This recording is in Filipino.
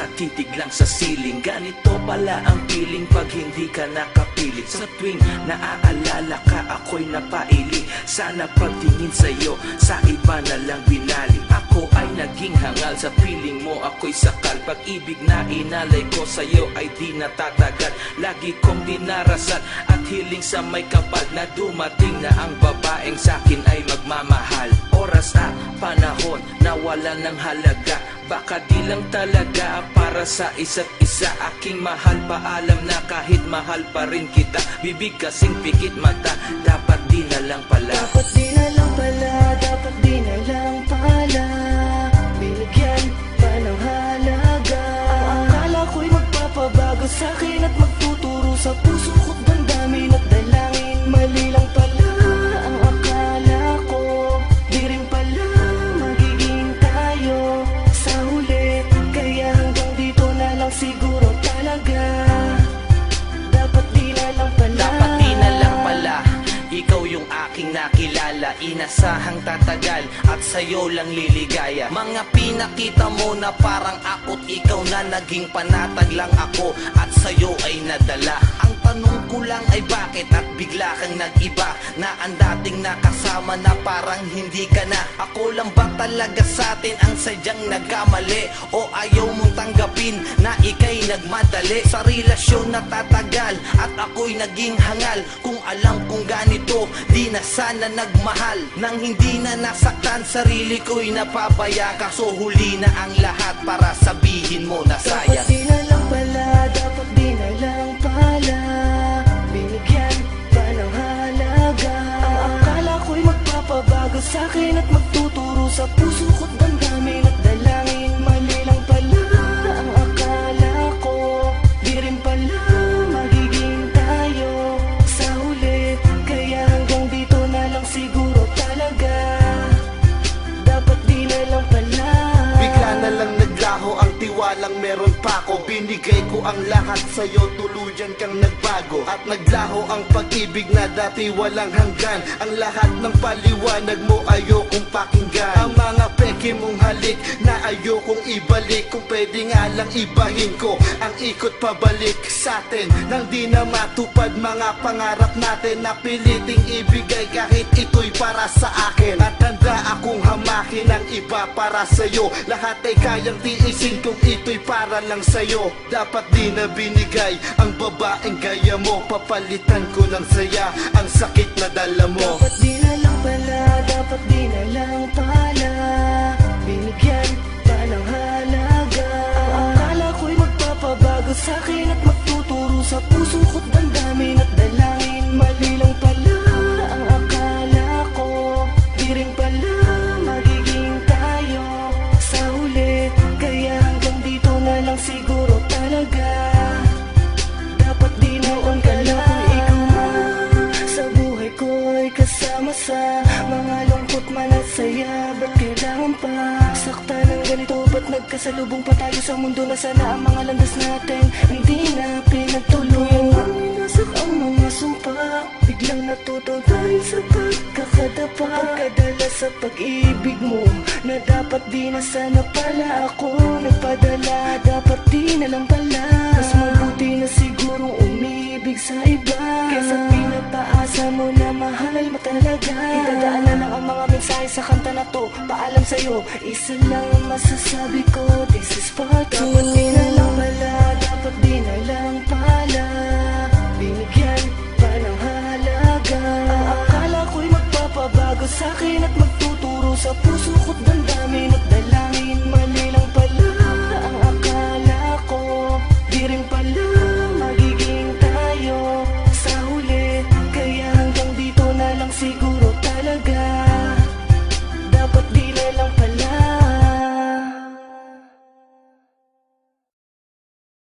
nakatitig lang sa ceiling. Ganito pala ang feeling pag hindi ka nakapilit. Sa tuwing naaalala ka, ako'y napaili. Sana pagtingin sa'yo, sa iba na lang binali. Ako ay naging hangal, sa piling mo ako'y sakal. Pag-ibig na inalay ko sa'yo ay di natatagal. Lagi kong dinarasal at hiling sa may kapal, na dumating na ang babaeng sa'kin ay magmamahal. Oras at panahon na wala ng halaga, baka di lang talaga para sa isa't isa. Aking mahal, paalam na kahit mahal pa rin kita. Bibig kasing pikit mata, dapat di na lang pala. Dapat di na lang pala, dapat di na lang pala. Binigyan pa ng halaga. Ang akala ko'y magpapabago sa'kin at magtuturo sa puso ko't damdamin at dalangin. Mali lang pala ang akala ko, di rin pala magiging tayo sa huli. Kaya hanggang dito na lang siguro talaga. Dapat di na lang pala. Dapat di na lang pala. Ikaw yung aking nakilala, inasahang tatagal at sa'yo lang liligaya. Mga pinakita mo na parang ako't ikaw na naging panatag lang ako at sa'yo ay nadala. Ang tanong ko lang ay bakit at bigla kang nag-iba, na ang dating nakasama na parang hindi ka na. Ako lang ba talaga sa'tin ang sadyang nagkamali, o ayaw mong tanggapin na ika'y nagmadali sa relasyon na tatagal at ako'y naging hangal? Kung alam kong ganito, di na sana nagmahal. Nang hindi na nasaktan, sarili ko'y napapaya. Kaso huli na ang lahat para sabihin mo na sayang. Dapat di na lang pala, dapat di na lang pala. Binigyan pa ng halaga. Ang akala ko'y magpapabago sa'kin at magtuturo sa puso ko't damdamin at dalangin. Mali lang pala ang akala ko, di rin pala magiging tayo sa huli. Kaya hanggang dito na lang siguro talaga. Dapat di na lang pala. Bigla na lang naglaho ang tiwalang meron pa ko. Binigay ko ang lahat sa'yo, tuluyan kang nagbago. At naglaho ang pag-ibig na dati walang hanggan. Ang lahat ng paliwanag mo ayokong pakinggan. Ang mga peke mong halik na ayokong ibalik. Kung pwede nga lang ibahin ko ang ikot pabalik sa'tin, nang di na matupad mga pangarap natin. Napiliting ibigay kahit ito'y para sa akin. At handa akong hamakin ang iba para sa'yo. Lahat ay kayang tiisin kung ito'y para lang sa'yo. Dapat di na binigay ang babaeng gaya mo, papalitan ko ng saya ang sakit na dala mo. Dapat di na lang pala, dapat di na lang pala. Binigyan pa ng halaga. Ang akala ko'y magpapabago sa'kin at magtuturo sa puso ko't damdamin at dalangin. Mali lang pala ang akala ko, di rin pala magiging tayo sa huli. Kaya hanggang dito na lang siguro talaga. Dapat di na lang pala. Kung ikaw sa buhay ko'y kasama sa mga lungkot man at saya, ba't kailangan pa sakta ng ganito? Ba't nagkasalubong pa tayo sa mundo na sana ang mga landas natin hindi na pinagtuluyan? Nasak ang mga sumpa, biglang natuto dahil sa pagkakadapa. Pagkadala sa pag-ibig mo na dapat di na sana pala ako nagpadala. Dapat di na lang pala, mas mabuti na sigurong umibig sa iba kaysa pinapaasa mo na mahal mo talaga. Itadaan na lang ang mga mensahe sa kanta na to. Paalam sa'yo, isa lang ang masasabi ko, this is part 2. Dapat di na lang pala, dapat di na lang pala. Binigyan pa ng halaga. Ang akala ko'y magpapabago sa'kin at magtuturo sa puso ko